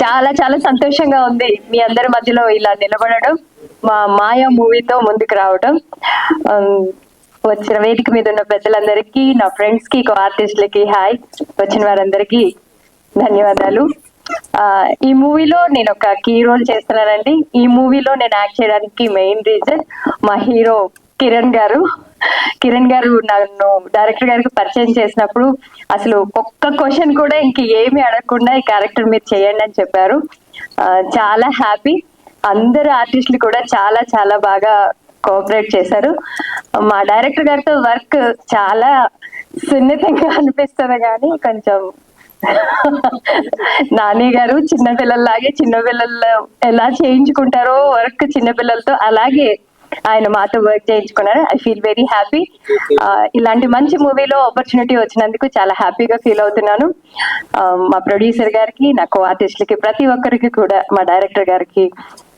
చాలా చాలా సంతోషంగా ఉంది మీ అందరి మధ్యలో ఇలా నిలబడడం, మా మాయా మూవీతో ముందుకు రావడం. వచ్చిన వేదిక మీద ఉన్న పెద్దలందరికీ, నా ఫ్రెండ్స్ కి, కో ఆర్టిస్టులకి హాయ్, వచ్చిన వారందరికీ ధన్యవాదాలు. ఈ మూవీలో నేను ఒక కీ రోల్ చేస్తున్నానండి. ఈ మూవీలో నేను యాక్ట్ చేయడానికి మెయిన్ రీజన్ మా హీరో కిరణ్ గారు. కిరణ్ గారు నన్ను డైరెక్టర్ గారికి పరిచయం చేసినప్పుడు అసలు ఒక్క క్వశ్చన్ కూడా ఇంక ఏమి అడగకుండా ఈ క్యారెక్టర్ మీరు చేయండి అని చెప్పారు. చాలా హ్యాపీ. అందరు ఆర్టిస్టులు కూడా చాలా చాలా బాగా కోఆపరేట్ చేశారు. మా డైరెక్టర్ గారితో వర్క్ చాలా సున్నితంగా అనిపిస్తుంది, కానీ కొంచెం నాని గారు చిన్నపిల్లల్లాగే, చిన్నపిల్లలు ఎలా చేయించుకుంటారో వర్క్ చిన్నపిల్లలతో, అలాగే ఆయన మాతో వర్క్ చేయించుకున్నారు. I feel very happy. ఇలాంటి మంచి మూవీలో ఆపర్చునిటీ వచ్చినందుకు చాలా హ్యాపీగా ఫీల్ అవుతున్నాను. మా ప్రొడ్యూసర్ గారికి, నా కో ఆర్టిస్టులకి, ప్రతి ఒక్కరికి కూడా, మా డైరెక్టర్ గారికి,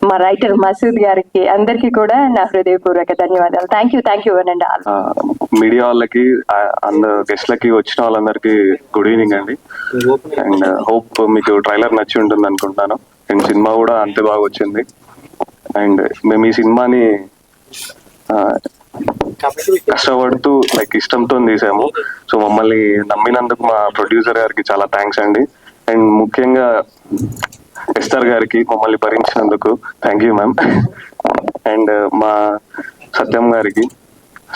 మా రైటర్ మసూద్ గారికి, అందరికి కూడా నా హృదయపూర్వక ధన్యవాదాలు. Thank you and all. Media వాళ్ళకి, గెస్ట్లకి, వచ్చిన వాళ్ళందరికీ గుడ్ ఈవినింగ్ అండి. అండ్ హోప్ మీకు ట్రైలర్ నచ్చి ఉంటుంది అనుకుంటున్నాను. అండ్ సినిమా కూడా అంతే బాగా వచ్చింది. అండ్ మేము ఈ సినిమాని కష్టపడుతూ ఇష్టంతో తీసాము. సో మమ్మల్ని నమ్మినందుకు మా ప్రొడ్యూసర్ గారికి చాలా థ్యాంక్స్ అండి. అండ్ ముఖ్యంగా ఎస్టర్ గారికి మమ్మల్ని భరించినందుకు థ్యాంక్ యూ మ్యామ్. అండ్ మా సత్యం గారికి,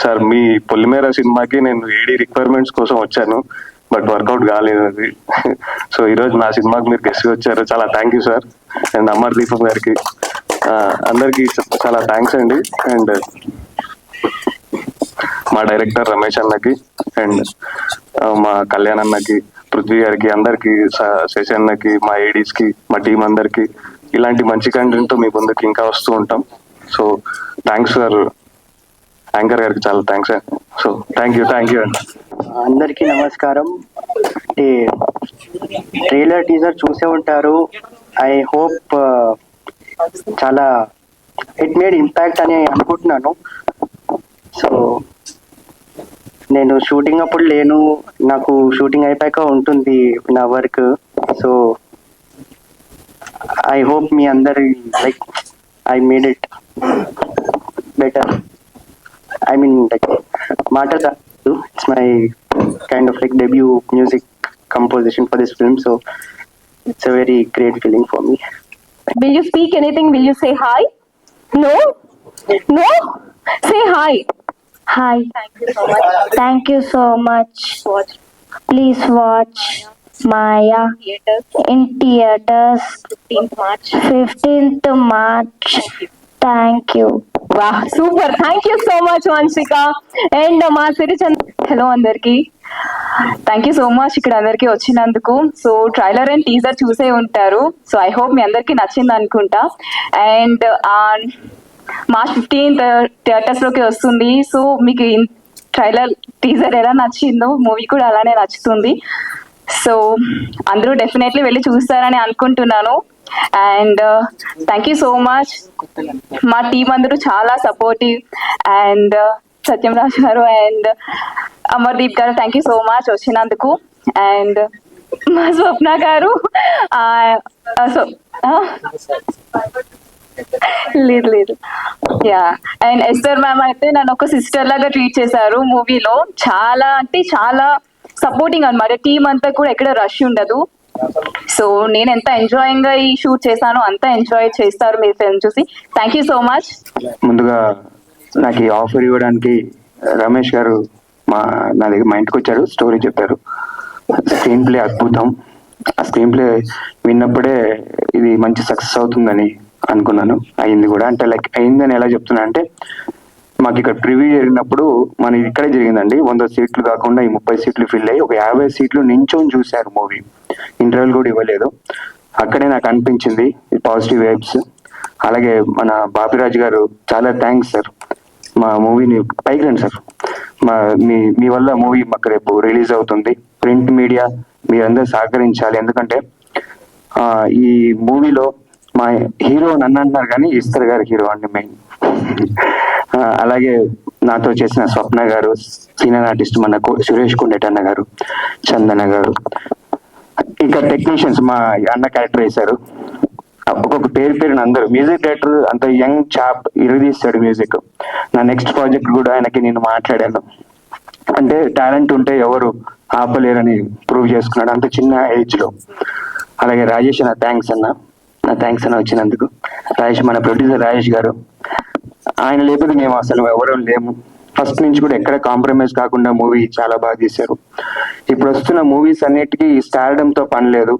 సార్ మీ పొలిమేర సినిమాకి నేను ఏడీ రిక్వైర్మెంట్స్ కోసం వచ్చాను, బట్ వర్కౌట్ కాలేదు అది. సో ఈరోజు నా సినిమాకి మీరు గెస్ట్ వచ్చారు, చాలా thank you sir. And Amar దీపం గారికి, అందరికి చాలా థ్యాంక్స్ అండి. అండ్ మా డైరెక్టర్ రమేష్ అన్నకి, అండ్ మా కళ్యాణ్ అన్నకి, పృథ్వీ గారికి, అందరికి, శశి అన్నకి, మా ఏడీస్ కి, మా టీం అందరికి, ఇలాంటి మంచి కంటెంట్ తో మీ ముందుకి ఇంకా వస్తూ ఉంటాం. So thanks sir. యాంకర్ గారికి చాలా థ్యాంక్స్ అండి. సో థ్యాంక్ యూ అండి. అందరికీ నమస్కారం. ట్రైలర్ టీజర్ చూసే ఉంటారు. ఐ హోప్ చాలా ఇట్ మేడ్ ఇంపాక్ట్ అని అనుకుంటున్నాను. సో నేను షూటింగ్ అప్పుడు లేను, నాకు షూటింగ్ అయిపోయాక ఉంటుంది నా వర్క్. సో ఐ హోప్ మీ అందరి I made it better. I mean మాటలు కాదు, it's my kind of debut music composition for this film, so it's a very great feeling for me. Will you speak anything? Will you say hi? No? Say hi. Hi. Thank you so much. Thank you so much. Please watch Maya in theaters 15th March. Thank you. Wow, super. Thank you so much, Vanshika. And మా సిరిచంద్, hello అందరికి, thank you so much ఇక్కడ అందరికి వచ్చినందుకు. So trailer and teaser చూసే ఉంటారు. So I hope మీ అందరికి నచ్చింది అనుకుంటా. అండ్ మార్చ్ 15th థియేటర్స్ లోకి వస్తుంది. సో మీకు ట్రైలర్ టీజర్ ఎలా నచ్చిందో మూవీ కూడా అలానే నచ్చుతుంది. సో అందరూ డెఫినెట్లీ వెళ్ళి చూస్తారని అనుకుంటున్నాను. And thank you so much. మా టీం అందరూ చాలా సపోర్టివ్. అండ్ సత్యం రాజు గారు అండ్ అమర్దీప్ గారు, థ్యాంక్ యూ సో మచ్ వచ్చినందుకు. అండ్ మా స్వప్న గారు, లేదు యా. అండ్ ఎస్టర్ మ్యామ్ అయితే నన్ను ఒక సిస్టర్ లాగా ట్రీట్ చేశారు మూవీలో. చాలా అంటే చాలా సపోర్టింగ్ అనమాట. టీం అంతా కూడా ఎక్కడ రష్ ఉండదు. సో నేను ఎంత ఎంజాయింగ్ గా ఈ షూట్ చేశానో అంత ఎంజాయ్ చేస్తారు మీరు ఫిల్మ్ చూసి. Thank you so much. ముందుగా నాకు ఈ ఆఫర్ ఇవ్వడానికి రమేష్ గారు నా దగ్గర మా ఇంటికి వచ్చారు, స్టోరీ చెప్పారు. స్క్రీన్ ప్లే అద్భుతం. ఆ స్క్రీన్ ప్లే విన్నప్పుడే ఇది మంచి సక్సెస్ అవుతుందని అనుకున్నాను. అయింది కూడా. అంటే అయిందని ఎలా చెప్తున్నా అంటే, మాకు ఇక్కడ ప్రివ్యూ జరిగినప్పుడు మన ఇక్కడే జరిగిందండి. 100 సీట్లు కాకుండా ఈ 30 సీట్లు ఫిల్ అయ్యి ఒక 50 సీట్లు నించొని చూశారు మూవీ. ఇంటర్వ్యూలు కూడా ఇవ్వలేదు. అక్కడే నాకు అనిపించింది పాజిటివ్ వైబ్స్. అలాగే మన బాపిరాజు గారు, చాలా థ్యాంక్స్ సార్. మా మూవీని పైకి రండి సార్. మీ వల్ల మూవీ మాకు రేపు రిలీజ్ అవుతుంది. ప్రింట్ మీడియా మీరందరూ సహకరించాలి. ఎందుకంటే ఈ మూవీలో మా హీరో నన్ను అంటున్నారు కానీ ఈశ్వర్ గారి హీరో అండి మెయిన్. అలాగే నాతో చేసిన స్వప్న గారు, సీనియర్ ఆర్టిస్ట్ మన సురేష్ కుండేటన్న గారు, చందన గారు, ఇంకా టెక్నీషియన్స్ మా అన్న క్యారెక్టర్ వేశారు. ఒక్కొక్క పేరుని అందరూ. మ్యూజిక్ డైరెక్టర్ అంత యంగ్ చాప్ ఇరగదీస్తాడు మ్యూజిక్. నా నెక్స్ట్ ప్రాజెక్ట్ కూడా ఆయనకి నేను మాట్లాడాను. అంటే టాలెంట్ ఉంటే ఎవరు ఆపలేరని ప్రూవ్ చేసుకున్నాడు అంత చిన్న ఏజ్ లో. అలాగే రాజేష్ నా థ్యాంక్స్ అన్న వచ్చినందుకు. రాజేష్ మన ప్రొడ్యూసర్ రాజేష్ గారు, ఆయన లేకపోతే మేము అసలు ఎవరూ లేము. ఫస్ట్ నుంచి కూడా ఎక్కడ కాంప్రమైజ్ కాకుండా మూవీ చాలా బాగా తీశారు. ఇప్పుడు వస్తున్న మూవీస్ అన్నిటికీ స్టార్డమ్ తో పని లేదు.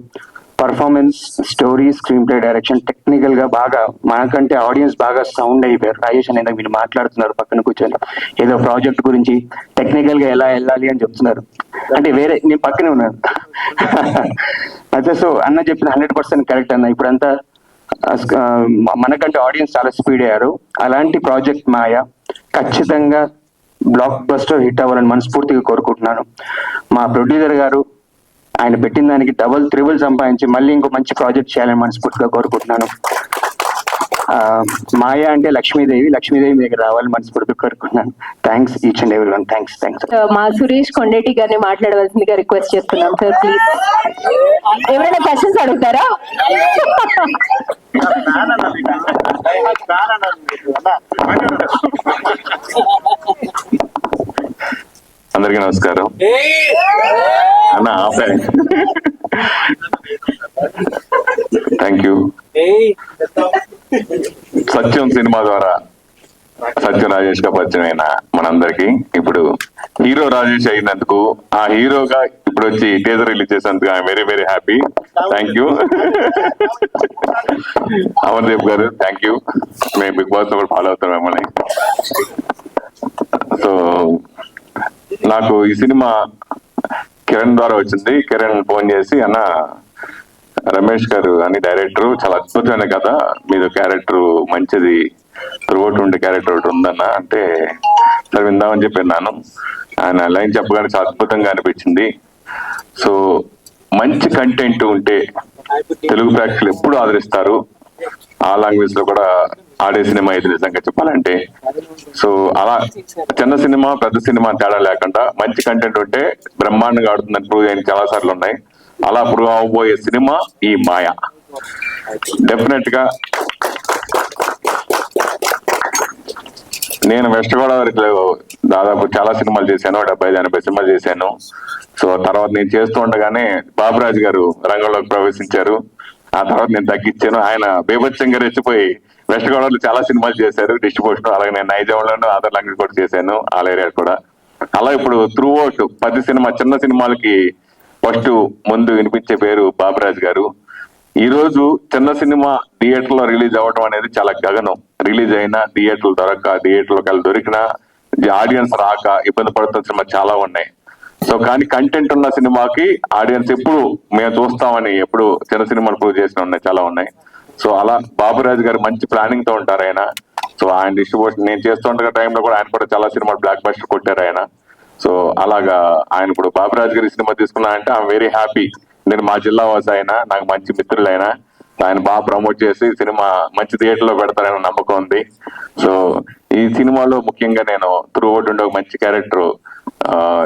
Performance, story, screen play, direction technical గా బాగా మనకంటే ఆడియన్స్ బాగా సౌండ్ అయిపోయారు. రాజేష్ అనేది మీరు మాట్లాడుతున్నారు పక్కన కూర్చొని ఏదో ప్రాజెక్ట్ గురించి టెక్నికల్ గా ఎలా వెళ్ళాలి అని చెప్తున్నారు. అంటే వేరే నేను పక్కనే ఉన్నాను. అదే సో అన్న చెప్పిన 100% కరెక్ట్ అన్న. ఇప్పుడంతా మనకంటే ఆడియన్స్ చాలా స్పీడ్ అయ్యారు. అలాంటి ప్రాజెక్ట్ మాయ ఖచ్చితంగా బ్లాక్ బస్టర్ హిట్ అవ్వాలని మనస్ఫూర్తిగా కోరుకుంటున్నాను. మా ప్రొడ్యూసర్ గారు ఆయన పెట్టిన దానికి డబుల్ త్రిబుల్ సంపాదించి మళ్ళీ ఇంకో మంచి ప్రాజెక్ట్ చేయాలని మనస్ఫూర్తిగా కోరుకుంటున్నాను. మాయా అంటే లక్ష్మీదేవి మీ దగ్గర రావాలని మనస్ఫూర్తిగా కోరుకుంటున్నాను. Thanks each and every one. Thanks. మా సురేష్ కొండేటి గారిని మాట్లాడవలసిందిగా రిక్వెస్ట్ చేస్తున్నాం సార్, ప్లీజ్. ఎవరైనా క్వశ్చన్స్ అడుగుతారా? అందరికీ నమస్కారం అన్న. Thank you. సత్యం సినిమా ద్వారా సత్యం రాజేష్ గా పరిచయమైన మనందరికి ఇప్పుడు హీరో రాజేష్ అయినందుకు, ఆ హీరోగా ఇప్పుడు వచ్చి టీజర్ రిలీజ్ చేసినందుకు I'm very very happy. Thank you. Amardeep గారు థ్యాంక్ యూ. మేము బిగ్ బాస్ కూడా ఫాలో అవుతాం మిమ్మల్ని. సో నాకు ఈ సినిమా కిరణ్ ద్వారా వచ్చింది. కిరణ్ ఫోన్ చేసి అన్న రమేష్ గారు అని డైరెక్టర్ చాలా అద్భుతమైన కథ, మీద క్యారెక్టర్ మంచిది, త్రూఅవుట్ ఉండే క్యారెక్టర్ ఒకటి ఉందన్న అంటే సరే విందామని చెప్పిన్నాను. ఆయన లైన్ చెప్పగానే చాలా అద్భుతంగా అనిపించింది. సో మంచి కంటెంట్ ఉంటే తెలుగు ప్రేక్షకులు ఎప్పుడు ఆదరిస్తారు. ఆ లాంగ్వేజ్ లో కూడా ఆడే సినిమా ఇది నిజంగా చెప్పాలంటే. సో అలా చిన్న సినిమా పెద్ద సినిమా తేడా లేకుండా మంచి కంటెంట్ ఉంటే బ్రహ్మాండంగా ఆడుతుందని ప్రూవ్ అయిన చాలా సార్లు ఉన్నాయి. అలా ప్రూవ్ అవబోయే సినిమా ఈ మాయ. డెఫినెట్ గా నేను వెస్ట్ గోదావరిలో దాదాపు చాలా సినిమాలు చేశాను, 75-80 సినిమాలు చేశాను. సో తర్వాత నేను చేస్తూ ఉండగానే బాబురాజు గారు రంగంలోకి ప్రవేశించారు. ఆ తర్వాత నేను తగ్గించాను. ఆయన బీభత్సంగా రెచ్చిపోయి వెస్ట్ గోదావరిలో చాలా సినిమాలు చేశారు డిస్ట్రిబ్యూషన్. అలాగే నేను నైజాంలోనూ అదర్ లాంగ్వేజ్ కూడా చేశాను, ఆల్ ఏరియా కూడా. అలా ఇప్పుడు త్రూ అవుట్ 10 సినిమా చిన్న సినిమాలకి ఫస్ట్ ముందు వినిపించే పేరు బాబురాజు గారు. ఈ రోజు చిన్న సినిమా థియేటర్ లో రిలీజ్ అవ్వడం అనేది చాలా గగనం. రిలీజ్ అయినా థియేటర్లు థియేటర్లోకి వెళ్ళి దొరికినా ఆడియన్స్ రాక ఇబ్బంది పడుతున్న సినిమా చాలా ఉన్నాయి. సో కానీ కంటెంట్ ఉన్న సినిమాకి ఆడియన్స్ ఎప్పుడు మేము చూస్తామని ఎప్పుడు చిన్న సినిమాలు ప్రూవ్ చేసిన ఉన్నాయి, చాలా ఉన్నాయి. సో అలా బాబురాజు గారు మంచి ప్లానింగ్ తో ఉంటారు ఆయన. సో ఆయన డిస్ట్రిబ్యూషన్ నేను చేస్తుంటే టైంలో కూడా ఆయన కూడా చాలా సినిమాలు బ్లాక్ బస్టర్ కొట్టారు ఆయన. సో అలాగా ఆయన ఇప్పుడు బాబురాజు గారి సినిమా తీసుకున్నా అంటే ఐఎమ్ వెరీ హ్యాపీ. నేను మా జిల్లా వాసి ఆయన, నాకు మంచి మిత్రులైనా ఆయన బాగా ప్రమోట్ చేసి సినిమా మంచి థియేటర్ లో పెడతారని నమ్మకం ఉంది. సో ఈ సినిమాలో ముఖ్యంగా నేను త్రూ అవుట్ ఉండే ఒక మంచి క్యారెక్టర్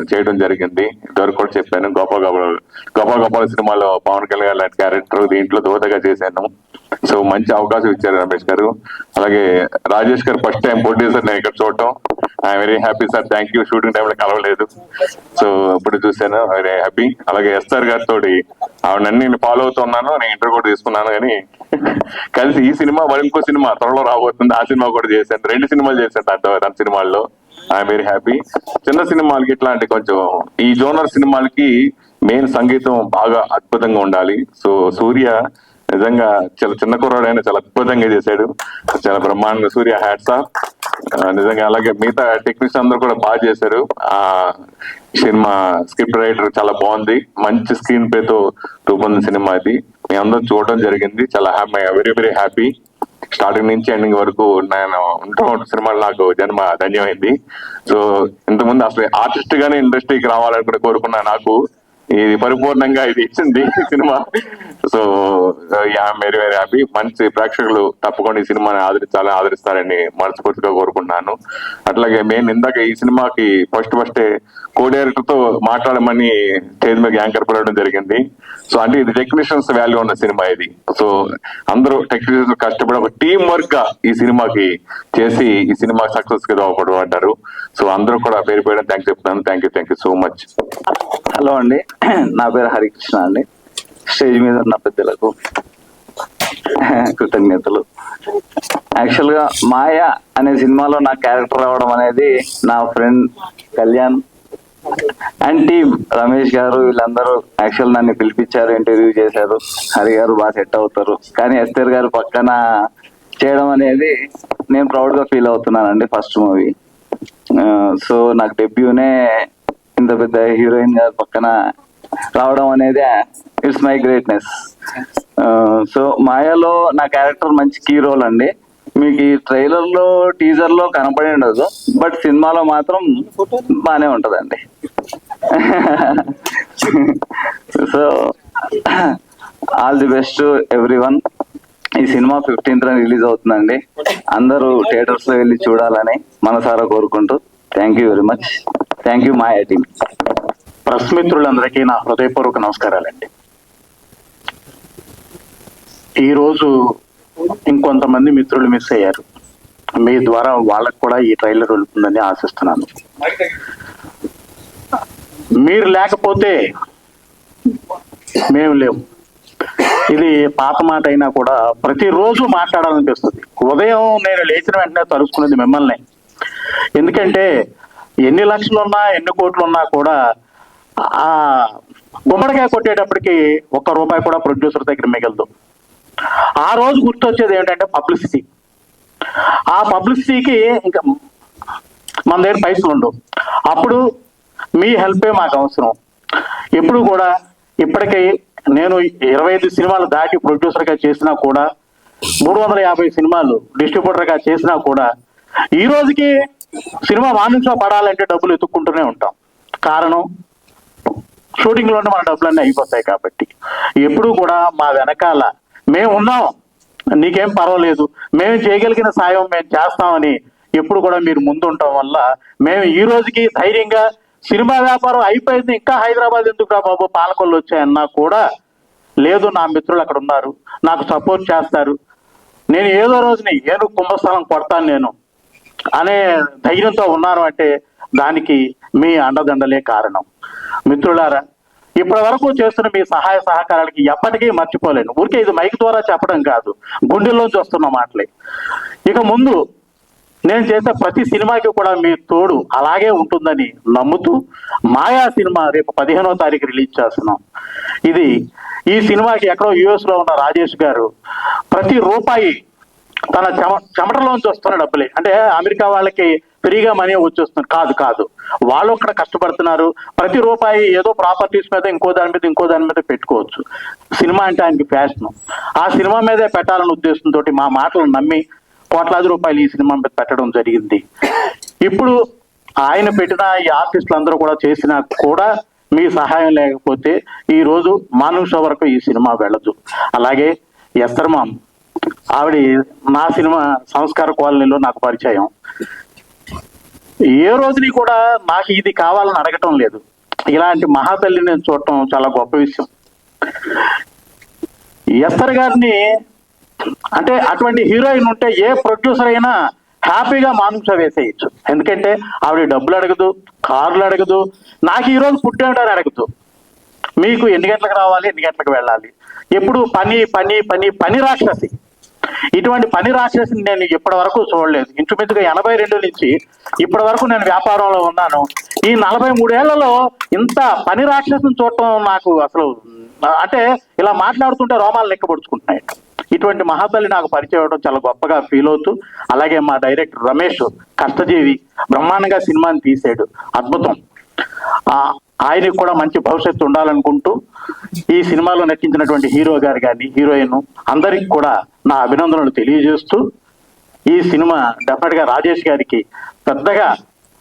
చేయడం జరిగింది. ఇదివరకు కూడా చెప్పాను, గోపాల సినిమాలో పవన్ కళ్యాణ్ లాంటి క్యారెక్టర్ దీంట్లో దోతగా చేశాను. సో మంచి అవకాశం ఇచ్చారు రమేష్ గారు. అలాగే రాజేష్ గారు ఫస్ట్ టైం ప్రొడ్యూసర్ నేను ఇక్కడ చూడటం I'm very happy sir. Thank you. Shooting టైంలో కలవలేదు, సో ఇప్పుడు చూశాను, వెరీ హ్యాపీ. అలాగే ఎస్ఆర్ గారితో ఆవిడన్నీ నేను ఫాలో అవుతున్నాను, నేను ఇంటర్వ్యూ కూడా తీసుకున్నాను. కానీ కలిసి ఈ సినిమా మరి ఇంకో సినిమా త్వరలో రాబోతుంది, ఆ సినిమా కూడా చేశాను. 2 సినిమాలు చేశాను తన సినిమాల్లో. I'm very happy. చిన్న సినిమాలకి ఇట్లాంటి కొంచెం ఈ జోనర్ సినిమాలకి మెయిన్ సంగీతం బాగా అద్భుతంగా ఉండాలి. సో సూర్య నిజంగా చాలా చిన్న కుర్రాడైనా చాలా అద్భుతంగా చేశాడు, చాలా బ్రహ్మాండంగా. సూర్య హ్యాట్స్ ఆఫ్ నిజంగా. అలాగే మిగతా టెక్నీషియన్ అందరూ కూడా బాగా చేశారు. ఆ సినిమా స్క్రిప్ట్ రైటర్ చాలా బాగుంది, మంచి స్క్రీన్ ప్లే తో రూపొందిన సినిమా ఇది. మీ అందరూ చూడడం జరిగింది, చాలా happy, very very happy. Starting నుంచి ఎండింగ్ వరకు నేను ఉంటున్న సినిమాలు నాకు జన్మ ధన్యమైంది. సో ఇంతకుముందు అసలు ఆర్టిస్ట్ గానే ఇండస్ట్రీకి రావాలని కూడా కోరుకున్నా. నాకు ఇది పరిపూర్ణంగా ఇది ఇచ్చింది ఈ cinema. So very very happy. మంచి ప్రేక్షకులు తప్పకుండా ఈ సినిమాని ఆదరిస్తారని మనస్ఫూర్తిగా కోరుకుంటున్నాను. అట్లాగే నేను ఇందాక ఈ సినిమాకి ఫస్ట్ కో డైరెక్టర్ తో మాట్లాడమని స్టేజ్ మీద యాంకర్ పిలవడం జరిగింది. సో అంటే ఇది టెక్నీషియన్స్ వాల్యూ ఉన్న సినిమా ఇది. సో అందరూ టెక్నీషియన్స్ కష్టపడి ఒక టీం వర్క్ గా ఈ సినిమాకి చేసి ఈ సినిమా సక్సెస్ గా దోహదపడ్డారు. సో అందరూ కూడా పేరు పేరు థ్యాంక్స్ చెప్తున్నాను. Thank you so much. Hello అండి, నా పేరు హరికృష్ణ అండి. స్టేజ్ మీద ఉన్న పెద్దలకు కృతజ్ఞతలు. యాక్చువల్ గా మాయ అనే సినిమాలో నా క్యారెక్టర్ రావడం అనేది నా friend Kalyan and team Ramesh గారు వీళ్ళందరూ యాక్చువల్ నన్ను పిలిపించారు, ఇంటర్వ్యూ చేశారు. హరి గారు బాగా సెట్ అవుతారు, కానీ ఎస్తర్ గారు పక్కన చేయడం అనేది నేను ప్రౌడ్ గా ఫీల్ అవుతున్నానండి. ఫస్ట్ మూవీ, సో నాకు డెబ్యూనే ఇంత పెద్ద హీరోయిన్ గారు పక్కన రావడం అనేది ఇట్స్ మై గ్రేట్నెస్. సో మాయాలో నా క్యారెక్టర్ మంచి కీ రోల్ అండి. మీకు ఈ ట్రైలర్ లో టీజర్ లో కనపడి ఉండదు, బట్ సినిమాలో మాత్రం బానే ఉంటదండి. So all the best everyone. ఈ సినిమా 15th రిలీజ్ అవుతుందండి. అందరూ థియేటర్స్ లో వెళ్ళి చూడాలని మనసారా కోరుకుంటూ thank you very much. Thank you Maya team. Press మిత్రులందరికీ నా హృదయపూర్వక నమస్కారాలండి. ఈరోజు ఇంకొంతమంది మిత్రులు మిస్ అయ్యారు. మీ ద్వారా వాళ్ళకు కూడా ఈ ట్రైలర్ వెళ్తుందని ఆశిస్తున్నాను. మీరు లేకపోతే మేము లేవు. ఇది పాత మాట అయినా కూడా ప్రతిరోజు మాట్లాడాలనిపిస్తుంది. ఉదయం నేను లేచిన వెంటనే తలుచుకునేది మిమ్మల్ని. ఎందుకంటే ఎన్ని లక్షలు ఉన్నా ఎన్ని కోట్లు ఉన్నా కూడా ఆ గుమ్మడికాయ కొట్టేటప్పటికి ₹1 కూడా ప్రొడ్యూసర్ దగ్గర మిగలదు. ఆ రోజు గుర్తొచ్చేది ఏంటంటే పబ్లిసిటీ. ఆ పబ్లిసిటీకి ఇంకా మన దగ్గర పైసలు ఉండవు. అప్పుడు మీ హెల్పే మాకు అవసరం. ఎప్పుడు కూడా ఇప్పటికీ నేను 25 సినిమాలు దాటి ప్రొడ్యూసర్గా చేసినా కూడా, 350 సినిమాలు డిస్ట్రిబ్యూటర్గా చేసినా కూడా, ఈ రోజుకి సినిమా వాణిజ్యంలో పడాలంటే డబ్బులు ఎత్తుక్కుంటూనే ఉంటాం. కారణం షూటింగ్లోనే మన డబ్బులన్నీ అయిపోతాయి. కాబట్టి ఎప్పుడు కూడా మా వెనకాల మేము ఉన్నాం, నీకేం పర్వాలేదు, మేము చేయగలిగిన సాయం మేము చేస్తామని ఎప్పుడు కూడా మీరు ముందుండటం వల్ల మేము ఈ రోజుకి ధైర్యంగా సినిమా వ్యాపారం అయిపోయింది, ఇంకా హైదరాబాద్ ఎందుకు రా బాబు పాలకొల్లు వచ్చాయన్నా కూడా లేదు, నా మిత్రులు అక్కడ ఉన్నారు, నాకు సపోర్ట్ చేస్తారు, నేను ఏదో రోజుని ఏనుగు కుంభస్థలం కొడతాను నేను అనే ధైర్యంతో ఉన్నాను అంటే దానికి మీ అండదండలే కారణం. మిత్రులారా, ఇప్పటి వరకు చేస్తున్న మీ సహాయ సహకారాలకి ఎప్పటికీ మర్చిపోలేను. ఊరికే ఇది మైక్ ద్వారా చెప్పడం కాదు, గుండెల్లోంచి వస్తున్న మాటలే. ఇక ముందు నేను చేసే ప్రతి సినిమాకి కూడా మీ తోడు అలాగే ఉంటుందని నమ్ముతూ మాయా సినిమా రేపు 15వ తారీఖు రిలీజ్ చేస్తున్నాం. ఈ సినిమాకి ఎక్కడో US లో ఉన్న రాజేష్ గారు ప్రతి రూపాయి తన చెమటలోంచి వస్తున్న డబ్బులే. అంటే అమెరికా వాళ్ళకి ఫ్రీగా మనీ వచ్చేస్తుంది కాదు, వాళ్ళు అక్కడ కష్టపడుతున్నారు. ప్రతి రూపాయి ఏదో ప్రాపర్టీస్ మీద ఇంకో దాని మీద పెట్టుకోవచ్చు. సినిమా అంటే ఆయనకి ప్యాషన్. ఆ సినిమా మీదే పెట్టాలనే ఉద్దేశంతో మా మాటలు నమ్మి కోట్లాది రూపాయలు ఈ సినిమా మీద పెట్టడం జరిగింది. ఇప్పుడు ఆయన పెట్టిన ఈ ఆర్టిస్టులు అందరూ కూడా చేసినా కూడా మీ సహాయం లేకపోతే ఈ రోజు మార్నింగ్ షో వరకు ఈ సినిమా వెళ్ళదు. అలాగే ఎస్తర్ మామ్, ఆవిడ నా సినిమా సంస్కార కాలనీలో నాకు పరిచయం. ఏ రోజుని కూడా నాకు ఇది కావాలని అడగటం లేదు. ఇలాంటి మహాతల్లిని నేను చూడటం చాలా గొప్ప విషయం. ఎస్తర్ గారిని అంటే అటువంటి హీరోయిన్ ఉంటే ఏ ప్రొడ్యూసర్ అయినా హ్యాపీగా మానుష వేసేయచ్చు. ఎందుకంటే ఆవిడ డబ్బులు అడగదు, కార్లు అడగదు, నాకు ఈరోజు ఫుడ్ ఏమిటని అడగదు, మీకు ఎన్ని గంటలకు రావాలి, ఎన్ని గంటలకు వెళ్ళాలి, ఎప్పుడు పని పని పని పని రాక్షసి. ఇటువంటి పని రాక్షసిని నేను ఇప్పటి వరకు చూడలేదు. ఇంచుమించుగా 82 నుంచి ఇప్పటి వరకు నేను వ్యాపారంలో ఉన్నాను. ఈ 43 ఏళ్లలో ఇంత పని రాక్షసిని చూడటం నాకు అసలు అంటే ఇలా మాట్లాడుతుంటే రోమాలు లెక్కపడుచుకుంటున్నాయి. ఇటువంటి మహాతల్లి నాకు పరిచయం అవడం చాలా గొప్పగా ఫీల్ అవుతూ, అలాగే మా డైరెక్టర్ రమేష్ కష్టజీవి బ్రహ్మాండంగా సినిమాని తీసాడు, అద్భుతం. ఆయనకి కూడా మంచి భవిష్యత్తు ఉండాలనుకుంటూ ఈ సినిమాలో నటించినటువంటి హీరో గారు కానీ హీరోయిన్ అందరికి కూడా నా అభినందనలు తెలియజేస్తూ, ఈ సినిమా డెఫినెట్ గా రాజేష్ గారికి పెద్దగా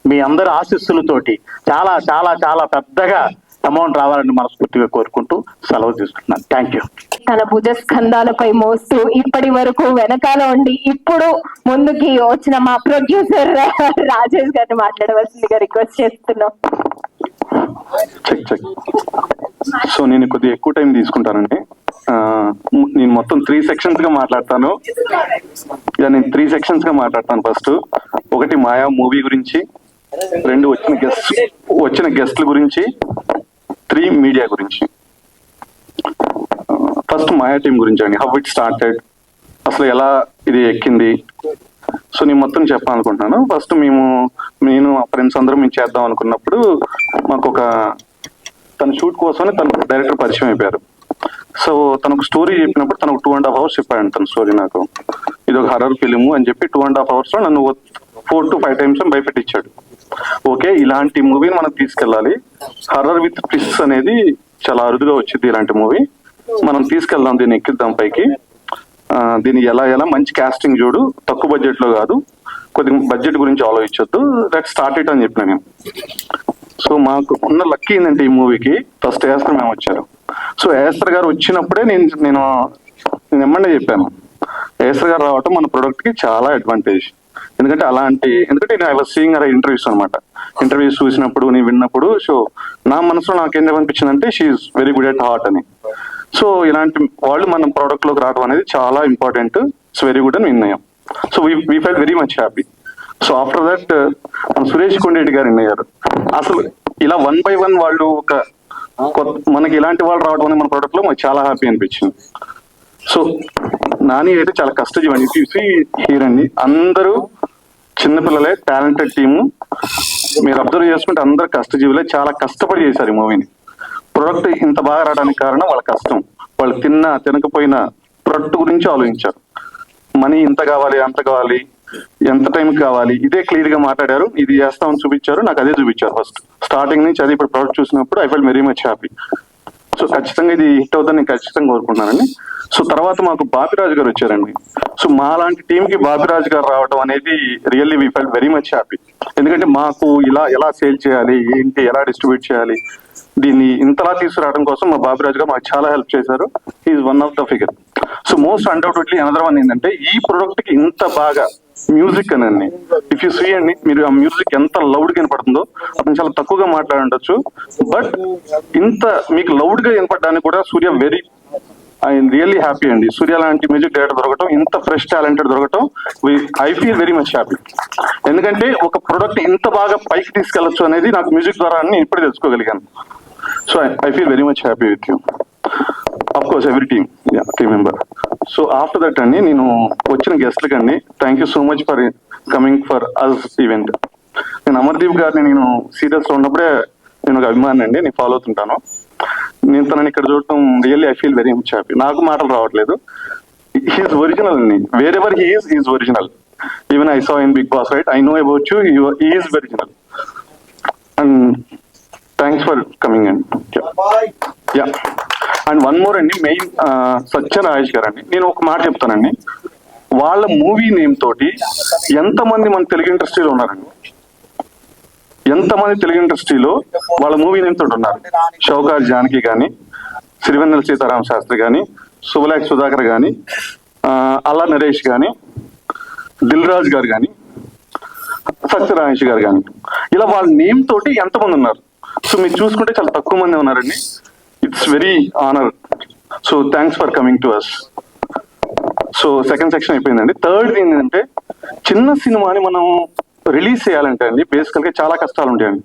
మీ అందరి ఆశీస్సులతోటి చాలా చాలా చాలా పెద్దగా అమౌంట్ రావాలని మనస్ఫూర్తిగా కోరుకుంటూ సెలవు తీసుకుంటున్నాను. Thank you. తన భుజ స్కంధాలపై మోస్తూ ఇప్పటి వరకు వెనకాల ఉండి ఇప్పుడు ముందుకి వచ్చిన మా ప్రొడ్యూసర్ రాజేష్ గారిని మాట్లాడవలసిందిగా రిక్వెస్ట్ చేస్తున్నాం. చెక్. సో నేను కొద్దిగా ఎక్కువ టైం తీసుకుంటానండి. నేను మొత్తం 3 sections గా మాట్లాడతాను. నేను 3 sections గా మాట్లాడతాను. ఫస్ట్ ఒకటి మాయా మూవీ గురించి, 2 వచ్చిన గెస్ట్ల గురించి, 3 మీడియా గురించి. ఫస్ట్ మాయా టీం గురించి అండి. హౌ ఇట్ స్టార్టెడ్, అసలు ఎలా ఇది ఎక్కింది. సో నేను మొత్తం చెప్పాలనుకుంటున్నాను. ఫస్ట్ నేను మా ఫ్రెండ్స్ అందరం మేము చేద్దాం అనుకున్నప్పుడు మాకు తన షూట్ కోసమని తన డైరెక్టర్ పరిచయం అయిపోయారు. సో తనకు స్టోరీ చెప్పినప్పుడు తనకు 2.5 hours చెప్పాడు తన స్టోరీ. నాకు ఇది ఒక హర్రర్ ఫిలిము అని చెప్పి 2.5 hours లో నన్ను 4 to 5 times భయపెట్టించాడు. ఓకే, ఇలాంటి మూవీని మనం తీసుకెళ్ళాలి. హర్రర్ విత్ ట్విస్ట్ అనేది చాలా అరుదుగా వచ్చింది. ఇలాంటి మూవీ మనం తీసుకెళ్దాం, దీన్ని ఎక్కిద్దాం పైకి. దీన్ని ఎలా మంచి కాస్టింగ్ చూడు, తక్కువ బడ్జెట్ లో కాదు, కొద్దిగా బడ్జెట్ గురించి ఆలోచించొద్దు, లెట్స్ స్టార్ట్ ఇట్ అని చెప్పిన నేను. సో మాకు ఉన్న లక్కీ ఏంటంటే ఈ మూవీకి ఫస్ట్ ఏస్తర్ మేము వచ్చారు. సో ఏస్తర్ గారు వచ్చినప్పుడే నేను ఎమ్మండే చెప్పాను, ఏస్తర్ గారు రావటం మన ప్రొడక్ట్ కి చాలా అడ్వాంటేజ్. ఎందుకంటే నేను ఐ వాజ్ సీయింగ్ ఇంటర్వ్యూస్ అనమాట. ఇంటర్వ్యూస్ చూసినప్పుడు, నేను విన్నప్పుడు, సో నా మనసులో నాకేమనిపించింది అంటే she's very good at heart అని. సో ఇలాంటి వాళ్ళు మన ప్రోడక్ట్ లోకి రావడం అనేది చాలా ఇంపార్టెంట్. ఇట్స్ వెరీ గుడ్ అని విన్నాం. So we fell very much happy. So after that Suresh Kondeti garu విన్నారు. అసలు ఇలా 1 by 1 వాళ్ళు మనకి ఇలాంటి వాళ్ళు రావడం అనేది మన ప్రోడక్ట్ లో మాకు చాలా హ్యాపీ అనిపించింది. సో నాని అయితే చాలా కష్టజీవి అండి. చూసి హీరండి, అందరూ చిన్నపిల్లలే, టాలెంటెడ్ టీము. మీరు అబ్జర్వ్ చేసుకుంటే అందరు కష్టజీవులే, చాలా కష్టపడి చేశారు ఈ మూవీని. ప్రొడక్ట్ ఇంత బాగా రావడానికి కారణం వాళ్ళ కష్టం. వాళ్ళు తినకపోయినా ప్రొడక్ట్ గురించి ఆలోచించారు. మనీ ఇంత కావాలి, అంత కావాలి, ఎంత టైం కావాలి, ఇదే క్లియర్ గా మాట్లాడారు. ఇది చేస్తామని చూపించారు, నాకు అదే చూపించారు ఫస్ట్ స్టార్టింగ్ నుంచి. అది ఇప్పుడు ప్రొడక్ట్ చూసినప్పుడు I fell very much happy. So ఖచ్చితంగా ఇది హిట్ అవుతుందని నేను ఖచ్చితంగా కోరుకుంటున్నానండి. సో తర్వాత మాకు బాపిరాజు గారు వచ్చారండి. సో మా లాంటి టీమ్ కి బాపిరాజు గారు రావడం అనేది really we fell very much happy. ఎందుకంటే మాకు ఎలా సేల్ చేయాలి, ఏంటి, ఎలా డిస్ట్రిబ్యూట్ చేయాలి, దీన్ని ఇంతలా తీసుకురావడం కోసం మా బాపిరాజు గారు మాకు చాలా హెల్ప్ చేశారు. He's one of the figure. So most undoubtedly another one ఏంటంటే ఈ ప్రొడక్ట్ కి ఇంత బాగా మ్యూజిక్ అనండి, ఇఫ్ యూ సీ అండి, మీరు ఆ మ్యూజిక్ ఎంత లౌడ్ గా వినపడుతుందో, అతను చాలా తక్కువగా మాట్లాడుండొచ్చు, బట్ ఇంత మీకు లౌడ్ గా వినపడడానికి కూడా సూర్య ఐఎమ్ రియల్లీ హ్యాపీ అండి. సూర్య లాంటి మ్యూజిక్ డైరెక్టర్ దొరకటం, ఇంత ఫ్రెష్ టాలెంటెడ్ దొరకటం, I feel very much happy. ఎందుకంటే ఒక ప్రొడక్ట్ ఇంత బాగా పైకి తీసుకెళ్లొచ్చు అనేది నాకు మ్యూజిక్ ద్వారా నేను ఇప్పుడే తెలుసుకోగలిగాను. So I feel very much happy with you, of course every team member. So after that అండి, నేను వచ్చిన గెస్ట్లకి అండి thank you so much for coming for us event. నేను అమర్దీప్ గారిని నేను సీరియస్ లో ఉన్నప్పుడే నేను ఒక అభిమాని అండి, నేను ఫాలో అవుతుంటాను. నేను తనని ఇక్కడ చూడటం really I feel very much happy. నాకు మాటలు రావట్లేదు. హీఈస్ ఒరిజినల్ అండి. Wherever he's original. Even I saw in Big Boss, right? I know about you, he's original. And thanks for coming అండి. యా, అండ్ వన్ మోర్ అండి, main Satya Rajesh garu అండి. నేను ఒక మాట చెప్తానండి, వాళ్ళ మూవీ నేమ్ తోటి ఎంతమంది మన తెలుగు ఇండస్ట్రీలో ఉన్నారండి, ఎంతమంది తెలుగు ఇండస్ట్రీలో వాళ్ళ మూవీ నేమ్ తోటి ఉన్నారు. షౌకార్ జానకి కానీ, సిరివెన్నెల సీతారామ శాస్త్రి కానీ, శుభలేఖ సుధాకర్ కానీ, అల్లా నరేష్ కానీ, దిల్ రాజు గారు కానీ, సత్యరాజేష్ గారు కానీ, ఇలా వాళ్ళ నేమ్ తోటి ఎంతమంది ఉన్నారు. సో మీరు చూసుకుంటే చాలా తక్కువ మంది ఉన్నారండి. It's very honour. So thanks for coming to us. So second section అయిపోయిందండి. థర్డ్ ఏంటంటే, చిన్న సినిమాని మనం రిలీజ్ చేయాలంటే అండి బేసికల్ గా చాలా కష్టాలు ఉంటాయండి.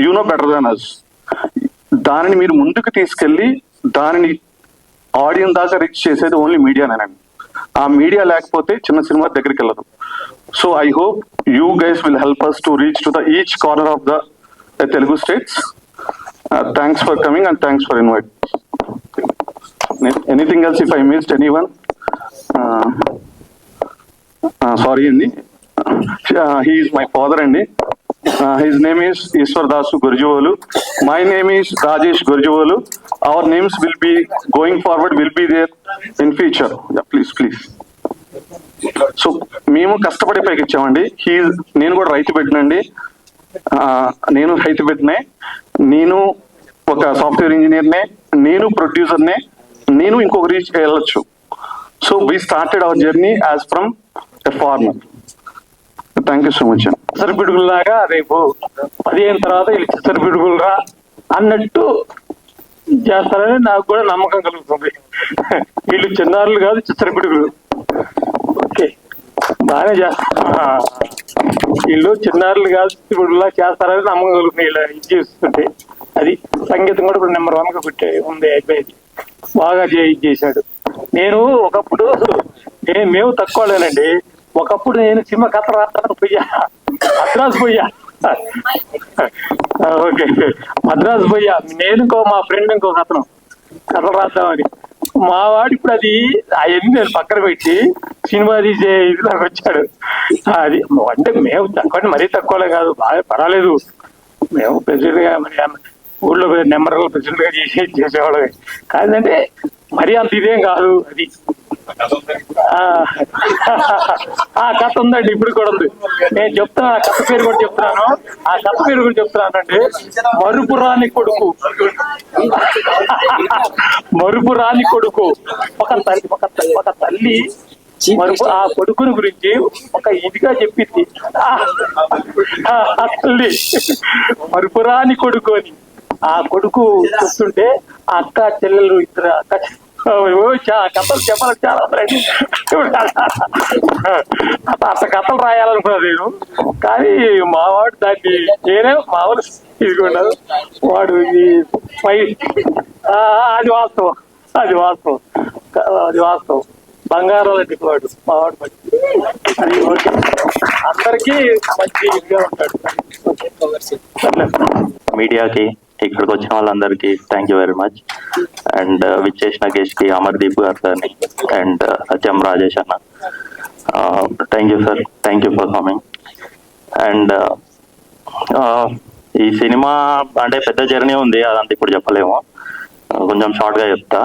యూ నో బెటర్ దాన్ అస్. దానిని మీరు ముందుకు తీసుకెళ్లి దానిని ఆడియన్స్ దాకా రీచ్ చేసేది ఓన్లీ మీడియానేనండి. ఆ మీడియా లేకపోతే చిన్న సినిమా దగ్గరికి వెళ్ళదు. So I hope you guys will help us to reach to the each corner of the Telugu states. Thanks for coming and thanks for invite. Anything else if I missed anyone? Sorry Andi. He is my father Andi. His name is Ishwar Dasu Gurjuvolu. My name is Rajesh Gurjuvolu. Our names will be going forward, will be there in future. Yeah, please. So మేము కష్టపడి పైకి ఇచ్చామండి. నేను కూడా రైతు పెట్టినండి. నేను రైతు పెట్టినే. నేను ఒక సాఫ్ట్వేర్ ఇంజనీర్నే, నేను ప్రొడ్యూసర్నే, నేను ఇంకొక రీచ్ వెళ్ళొచ్చు. So we started our journey as from a farmer. Thank you so much. చిచ్చరపిడుగుల్లాగా రేపు 15 తర్వాత వీళ్ళు చిచ్చరపిడుగులరా అన్నట్టు చేస్తారని నాకు కూడా నమ్మకం కలుగుతుంది. వీళ్ళు చిన్నారులు కాదు, చిచ్చరపిడుగులు. ఓకే, బాగానే చేస్తారు. వీళ్ళు చిన్నారులు కాదు, చిచ్చరపిడుగులా చేస్తారని నమ్మకం కలుగుతుంది ఇలా ఇది చేస్తుంటే. అది సంగీతం కూడా ఇప్పుడు నెంబర్ 1 గా పెట్టే ఉంది. అయిపోయింది, బాగా చేశాడు. నేను ఒకప్పుడు మేము తక్కువ లేనండి. ఒకప్పుడు నేను సినిమా కథ రాస్తాను పోయా, మద్రాసు పోయా. ఓకే, మద్రాసు పోయా. నేను మా ఫ్రెండ్ ఇంకొక అతను కథలు రాద్దామని. మా వాడు ఇప్పుడు అది అవన్నీ నేను పక్కన పెట్టి సినిమా తీసే ఇదిలాగా వచ్చాడు. అది అంటే మేము తక్కువ, మరీ తక్కువలే కాదు, బాగా పర్వాలేదు. మేము ప్రెసిడెంట్ గా మరి ఊళ్ళో నెంబర్ ప్రెసిడెంట్ గా చేసేవాళ్ళమే కాదంటే మరీ అంత ఇదేం కాదు. అది ఆ కథ ఉందండి, ఇప్పుడు కూడా ఉంది. నేను చెప్తున్నా, ఆ కథ పేరు కూడా చెప్తున్నాను. ఆ కథ పేరు కూడా చెప్తున్నానండి. మరుపురాని కొడుకు. మరుపురాని కొడుకు. ఒక తల్లి మరుపు ఆ కొడుకుని గురించి ఒక ఇదిగా చెప్పింది. ఆ తల్లి మరుపురాని కొడుకు అని. ఆ కొడుకు చెప్తుంటే ఆ అక్క చెల్లెలు ఇద్దరు కథలు చెప్పాలి చాలా అంత కథలు రాయాలనుకున్నా నేను. కానీ మావాడు దాన్ని నేనే మావాడు ఇదికున్నాడు. వాడు అది వాస్తవం, అది వాస్తవం, అది వాస్తవం. బంగారం లాంటి వాడు మావాడు. అది ఓకే, అందరికీ మంచి ఇదిగా ఉంటాడు. మీడియాకి ఇక్కడికి వచ్చిన వాళ్ళందరికీ thank you very much. And విచ్చేసిన గెస్ట్ కి అమర్దీప్ గారు సార్ని అండ్ సత్యం రాజేష్ అన్న, thank you sir, thank you for coming. And ఈ సినిమా అంటే పెద్ద జర్నీ ఉంది, అదంతా ఇప్పుడు చెప్పలేము, కొంచెం షార్ట్ గా చెప్తా.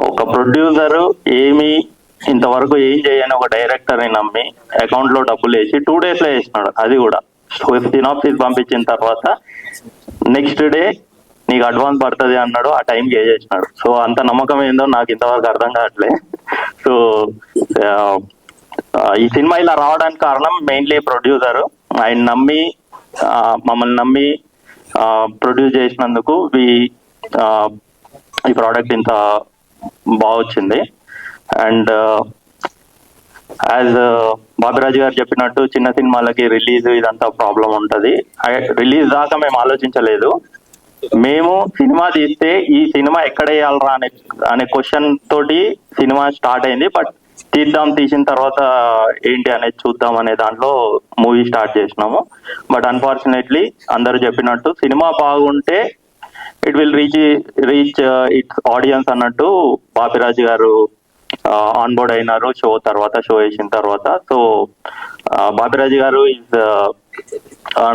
ఒక ప్రొడ్యూసర్ ఇంతవరకు ఏం చేయని ఒక డైరెక్టర్ ని నమ్మి అకౌంట్ లో డబ్బులు వేసి 2 days లో వేసినాడు. అది కూడా సినాప్సిస్ పంపించిన తర్వాత నెక్స్ట్ డే నీకు అడ్వాన్స్ పడుతుంది అన్నాడు, ఆ టైంకి వేసేసినాడు. సో అంత నమ్మకం ఏందో నాకు ఇంతవరకు అర్థం కావట్లే. సో ఈ సినిమా ఇలా రావడానికి కారణం మెయిన్లీ ప్రొడ్యూసర్. ఆయన నమ్మి మమ్మల్ని నమ్మి ప్రొడ్యూస్ చేసినందుకు ఈ ప్రోడక్ట్ ఇంత బాగా వచ్చింది. అండ్ యాజ్ బాబిరాజు గారు చెప్పినట్టు చిన్న సినిమాలకి రిలీజ్ ఇదంతా ప్రాబ్లం ఉంటుంది. రిలీజ్ దాకా మేము ఆలోచించలేదు. మేము సినిమా తీస్తే ఈ సినిమా ఎక్కడ వేయాలరా అనే క్వశ్చన్ తోటి సినిమా స్టార్ట్ అయింది. బట్ తీసిన తర్వాత ఏంటి అనేది చూద్దాం అనే దాంట్లో మూవీ స్టార్ట్ చేసినాము. బట్ అన్ఫార్చునేట్లీ అందరూ చెప్పినట్టు సినిమా బాగుంటే it will reach its audience అన్నట్టు బాపిరాజు గారు ఆన్ బోర్డ్ అయినారు షో వేసిన తర్వాత. సో బాపిరాజు గారు is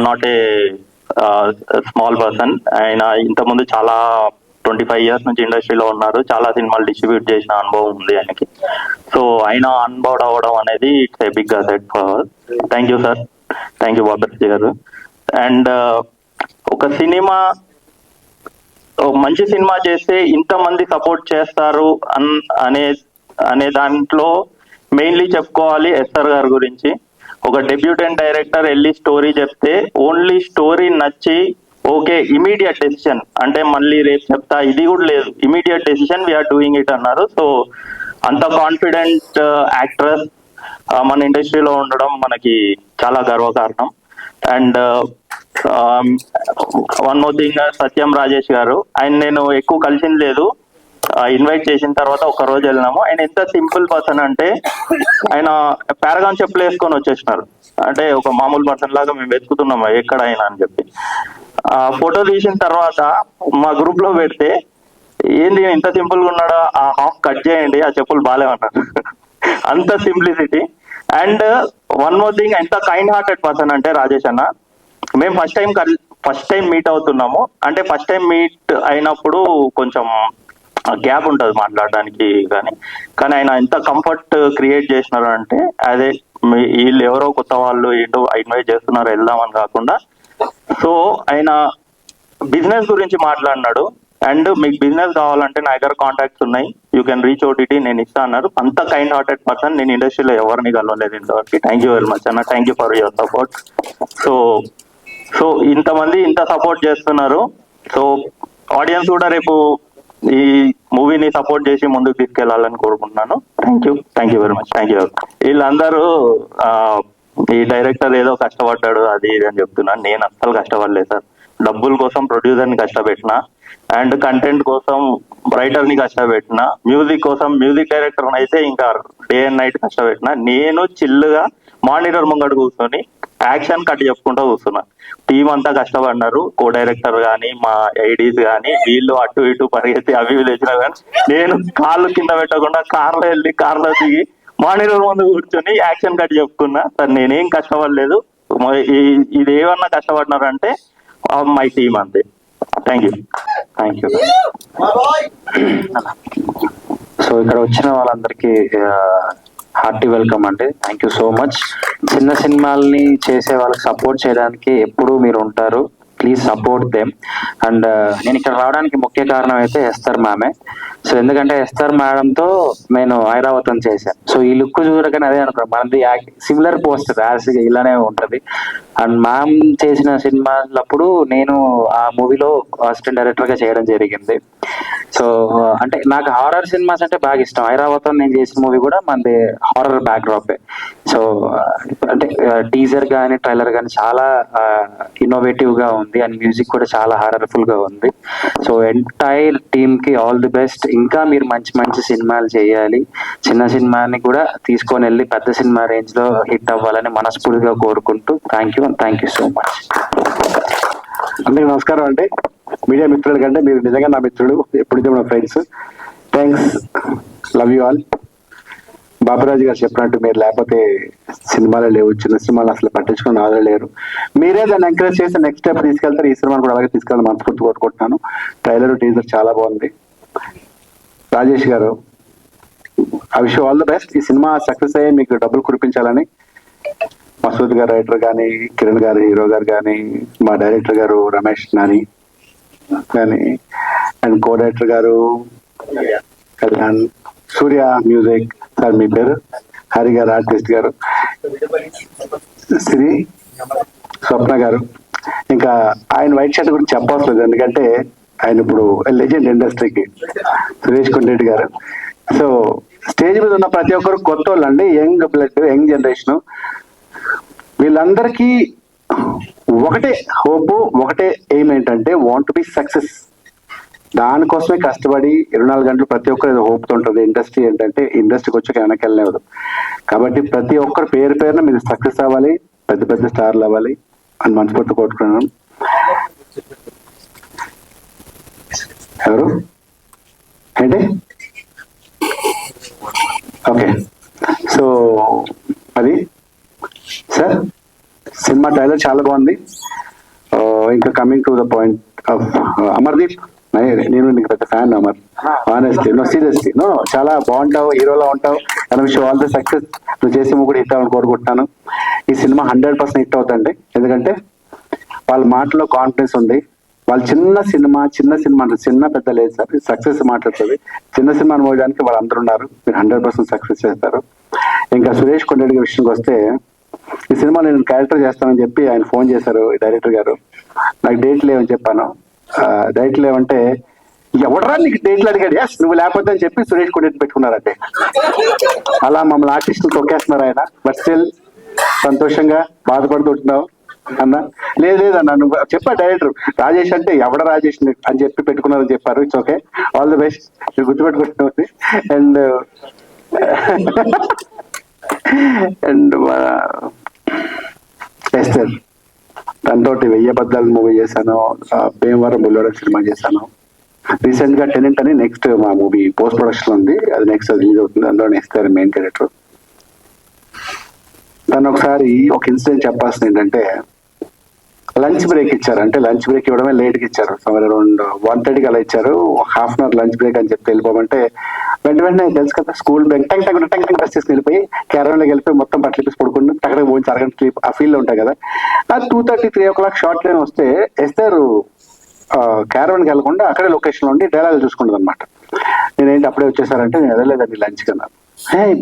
not a small person. ఆయన ఇంతకుముందు చాలా 25 years నుంచి ఇండస్ట్రీలో ఉన్నారు, చాలా సినిమాలు డిస్ట్రిబ్యూట్ చేసిన అనుభవం ఉంది ఆయనకి. సో ఆయన అన్బోర్డ్ అవ్వడం అనేది it's a big asset for. Thank you sir, thank you Bapiraju garu. And ఒక మంచి సినిమా చేస్తే ఇంతమంది సపోర్ట్ చేస్తారు అనే దాంట్లో మెయిన్లీ చెప్పుకోవాలి ఎస్ఆర్ గారి గురించి. ఒక డెబ్యూటెంట్ డైరెక్టర్ వెళ్ళి స్టోరీ చెప్తే ఓన్లీ స్టోరీ నచ్చి ఓకే ఇమీడియట్ డెసిషన్, అంటే మళ్ళీ రేపు చెప్తా ఇది కూడా లేదు, immediate decision we're doing it అన్నారు. సో అంత కాన్ఫిడెంట్ యాక్ట్రెస్ మన ఇండస్ట్రీలో ఉండడం మనకి చాలా గర్వకారణం. And one more thing, Satyam Rajesh garu, ఆయన నేను ఎక్కువ కలిసింది లేదు, ఇన్వైట్ చేసిన తర్వాత ఒక రోజు వెళ్ళినాము. ఆయన ఎంత సింపుల్ పర్సన్ అంటే ఆయన పారగాన్ చెప్పులు వేసుకొని వచ్చేసినారు. అంటే ఒక మామూలు పర్సన్ లాగా మేము వెతుకుతున్నాము ఎక్కడ అయినా అని చెప్పి. ఫోటో తీసిన తర్వాత మా గ్రూప్ లో పెడితే ఏంది ఇంత సింపుల్ గా ఉన్నాడా, ఆ హాఫ్ కట్ చేయండి, ఆ చెప్పులు బాగాలేమన్నారు. అంత simplicity. And one more thing, ఎంత కైండ్ హార్టెడ్ పర్సన్ అంటే రాజేష్ అన్న, మేము ఫస్ట్ టైం మీట్ అవుతున్నాము. అంటే ఫస్ట్ టైం మీట్ అయినప్పుడు కొంచెం గ్యాప్ ఉంటుంది మాట్లాడడానికి, కానీ ఆయన ఎంత కంఫర్ట్ క్రియేట్ చేసినారు అంటే అదే వీళ్ళు ఎవరో కొత్త వాళ్ళు ఏంటో ఇన్వైట్ చేస్తున్నారు వెళ్దామని కాకుండా. సో ఆయన బిజినెస్ గురించి మాట్లాడినాడు. అండ్ మీకు బిజినెస్ కావాలంటే నా దగ్గర కాంటాక్ట్స్ ఉన్నాయి, యూ కెన్ రీచ్ ఓటీటీ, నేను ఇస్తా అన్నారు. అంత కైండ్ హార్టెడ్ పర్సన్. నేను ఇండస్ట్రీలో ఎవరిని కలవలేదు ఇంతవరకు. థ్యాంక్ యూ వెరీ మచ్ అన్న, thank you for your support. So ఇంతమంది ఇంత సపోర్ట్ చేస్తున్నారు. సో ఆడియన్స్ కూడా రేపు ఈ మూవీని సపోర్ట్ చేసి ముందుకు తీసుకెళ్లాలని కోరుకుంటున్నాను. Thank you very much. Thank you. వీళ్ళందరూ ఈ డైరెక్టర్ ఏదో కష్టపడ్డాడు అది ఇది అని చెప్తున్నాను. నేను అస్సలు కష్టపడలేదు సార్. డబ్బుల కోసం ప్రొడ్యూసర్ ని కష్టపెట్టిన, అండ్ కంటెంట్ కోసం రైటర్ ని కష్టపెట్టిన, మ్యూజిక్ కోసం మ్యూజిక్ డైరెక్టర్ అయితే ఇంకా డే అండ్ నైట్ కష్టపెట్టిన. నేను చిల్లుగా మానిటర్ ముంగడు కూర్చొని యాక్షన్ కట్ చెప్పుకుంటూ కూర్చున్నా. టీం అంతా కష్టపడినారు, కో డైరెక్టర్ కానీ మా ఐడీస్ కానీ, వీళ్ళు అటు ఇటు పరిగెత్తి అవి తెచ్చినా కానీ నేను కాళ్ళు కింద పెట్టకుండా కార్లో వెళ్ళి కార్లో దిగి మానిటర్ ముందు కూర్చొని యాక్షన్ కట్ చెప్పుకున్నా. సార్ నేనేం కష్టపడలేదు. ఇది ఏమన్నా కష్టపడినారంటే మై టీమ్ అంతే. Thank you. సో ఇక్కడ వచ్చిన వాళ్ళందరికీ హార్టీ వెల్కమ్ అండి. Thank you so much. చిన్న సినిమాల్ని చేసే వాళ్ళకి సపోర్ట్ చేయడానికి ఎప్పుడూ మీరు ఉంటారు. Please support them. అండ్ నేను ఇక్కడ రావడానికి ముఖ్య కారణం అయితే ఎస్తర్ మ్యామే. సో ఎందుకంటే ఎస్తర్ మేడంతో నేను ఐరావతం చేశాను. సో ఈ లుక్ చూడగానే అదే అనుకున్నాను, మనది సిమిలర్ పోస్టర్ యాజ్గా ఇలానే ఉంటుంది. అండ్ మ్యామ్ చేసిన సినిమాలప్పుడు నేను ఆ మూవీలో అసిస్టెంట్ డైరెక్టర్ గా చేయడం జరిగింది. సో అంటే నాకు హారర్ సినిమాస్ అంటే బాగా ఇష్టం. ఐరావతం నేను చేసిన మూవీ కూడా మనది హారర్ బ్యాక్డ్రాపే. సో అంటే టీజర్ కానీ ట్రైలర్ కానీ చాలా ఇన్నోవేటివ్ గా ఉంది, అండ్ మ్యూజిక్ కూడా చాలా హారర్ఫుల్ గా ఉంది. సో ఎంటైర్ టీమ్ కి ఆల్ ది బెస్ట్. ఇంకా మీరు మంచి మంచి సినిమాలు చేయాలి. చిన్న సినిమాని కూడా తీసుకొని వెళ్ళి పెద్ద సినిమా రేంజ్ లో హిట్ అవ్వాలని మనస్ఫూర్తిగా కోరుకుంటూ థ్యాంక్ యూ సో మచ్. అందరికీ నమస్కారం అండి. మీడియా మిత్రుల కంటే మీరు నిజంగా నా మిత్రుడు, ఎప్పుడు నా friends. Thanks, love you all. Baburaju గారు చెప్పినట్టు మీరు లేకపోతే సినిమాలే లేవు, చిన్న సినిమాలు అసలు పట్టించుకుని ఆదరణ లేరు. మీరే దాన్ని ఎంకరేజ్ చేసి నెక్స్ట్ స్టెప్ తీసుకెళ్తారు. ఈ సినిమాను కూడా అలాగే తీసుకెళ్ళాలని మనస్ఫూర్తి కోరుకుంటున్నాను. ట్రైలర్ టీజర్ చాలా బాగుంది. రాజేష్ గారు, I wish all the best. ఈ సినిమా సక్సెస్ అయ్యి మీకు డబ్బులు కురిపించాలని మసూద్ గారు రైటర్ కానీ, కిరణ్ గారు హీరో గారు కానీ, మా డైరెక్టర్ గారు రమేష్ నాని కానీ, అండ్ కో డైరెక్టర్ గారు కళ్యాణ్, సూర్య మ్యూజిక్ సార్, మీ పేరు హరి గారు, ఆర్టిస్ట్ గారు శ్రీ స్వప్న గారు, ఇంకా ఆయన వైట్ షర్ట్ గురించి చెప్పవలసిన లేదు ఎందుకంటే ఆయన ఇప్పుడు లెజెండ్ ఇండస్ట్రీకి, సురేష్ కొండరెడ్డి గారు. సో స్టేజ్ మీద ఉన్న ప్రతి ఒక్కరు కొత్త వాళ్ళు అండి, యంగ్ బ్లడ్, యంగ్ జనరేషన్. వీళ్ళందరికీ ఒకటే హోప్, ఒకటే ఎయిమ్ ఏంటంటే వాంట్ టు బి సక్సెస్. దానికోసమే కష్టపడి 24 గంటలు ప్రతి ఒక్కరు ఏదో హోప్తో ఉంటుంది. ఇండస్ట్రీ ఏంటంటే ఇండస్ట్రీకి వచ్చాక వెనక్కి వెళ్ళలేదు. కాబట్టి ప్రతి ఒక్కరు పేరు పేరున మీరు సక్సెస్ అవ్వాలి, పెద్ద పెద్ద స్టార్లు అవ్వాలి అని మనస్ఫూర్తి కోరుకున్నాను. ఎవరు ఏంటి? ఓకే, సో అది సార్ సినిమా ట్రైలర్ చాలా బాగుంది. ఇంకా coming to the point of Amardeep, నేను నీకు పెద్ద fan Amar. Honestly, no seriously, no చాలా బాగుంటావు, హీరోలో ఉంటావు. And wish all the success. నువ్వు చేసే కూడా హిట్ అవ్వాలని కోరుకుంటున్నాను. ఈ సినిమా 100% హిట్ అవుతుంది. ఎందుకంటే వాళ్ళ మాటలో కాన్ఫిడెన్స్ ఉంది. వాళ్ళు చిన్న సినిమా అంటే చిన్న పెద్ద లేదు సార్, సక్సెస్ మాట్లాడుతుంది. చిన్న సినిమా మోయడానికి వాళ్ళు అందరూ ఉన్నారు. మీరు 100% సక్సెస్ చేస్తారు. ఇంకా సురేష్ కొండరెడ్డి విషయానికి వస్తే, ఈ సినిమా నేను క్యారెక్టర్ చేస్తానని చెప్పి ఆయన ఫోన్ చేశారు డైరెక్టర్ గారు. నాకు డేట్ లేవని చెప్పాను. డేట్ లేవంటే ఎవడరా నీకు డేట్లు అడిగాడు, ఎస్ నువ్వు లేకపోతే అని చెప్పి సురేష్ కొండరెడ్డి పెట్టుకున్నారంటే. అలా మమ్మల్ని ఆర్టిస్టులు తొక్కేస్తున్నారు ఆయన. బట్ స్టిల్ సంతోషంగా బాధపడుతుంటున్నావు అన్న. లేదన్నా నువ్వు చెప్పా డైరెక్టర్ రాజేష్ అంటే ఎవడ రాజేష్ అని చెప్పి పెట్టుకున్నారని చెప్పారు. It's okay, all the best. మీరు గుర్తుపెట్టుకుంటుంది. అండ్ ఎస్తర్ తనతోటి 1000 అబద్ధాలు మూవీ చేశాను, భీమవరం బుల్లోడ సినిమా చేశాను. రీసెంట్ గా టెనెంట్ అని నెక్స్ట్ మా మూవీ పోస్ట్ ప్రొడక్షన్ ఉంది, అది నెక్స్ట్ రిలీజ్ అవుతుంది. అందులో ఎస్తర్ మెయిన్ క్యారెక్టర్. తను ఒకసారి ఒక ఇన్సిడెంట్ చెప్పాల్సింది ఏంటంటే, లంచ్ బ్రేక్ ఇచ్చారు. అంటే లంచ్ బ్రేక్ ఇవ్వడమే లేట్కి ఇచ్చారు. అరౌండ్ 1:30కి అలా ఇచ్చారు. ½ అవర్ లంచ్ బ్రేక్ అని చెప్పి వెళ్ళిపోమంటే వెంటనే తెలుసు కదా స్కూల్ బ్రేక్ టంక్ డ్రెస్ తీసుకుని వెళ్ళిపోయి క్యారన్లోకి వెళ్ళిపోయి మొత్తం బట్టలు తీసి పడుకుంటూ అక్కడ పోయించి అరగంట స్లీప్ ఆ ఫీల్ లో ఉంటాయి కదా. 2:30, 3 o'clock షార్ట్ ట్రైన్ వస్తే ఎస్తారు క్యారవన్కి వెళ్ళకుండా అక్కడే లొకేషన్లో ఉండి డైలాగ్ చూసుకుంటుంది అనమాట. నేనేంటి అప్పుడే వచ్చేసారంటే నేను వెళ్ళలేదండి లంచ్కి అన్నారు.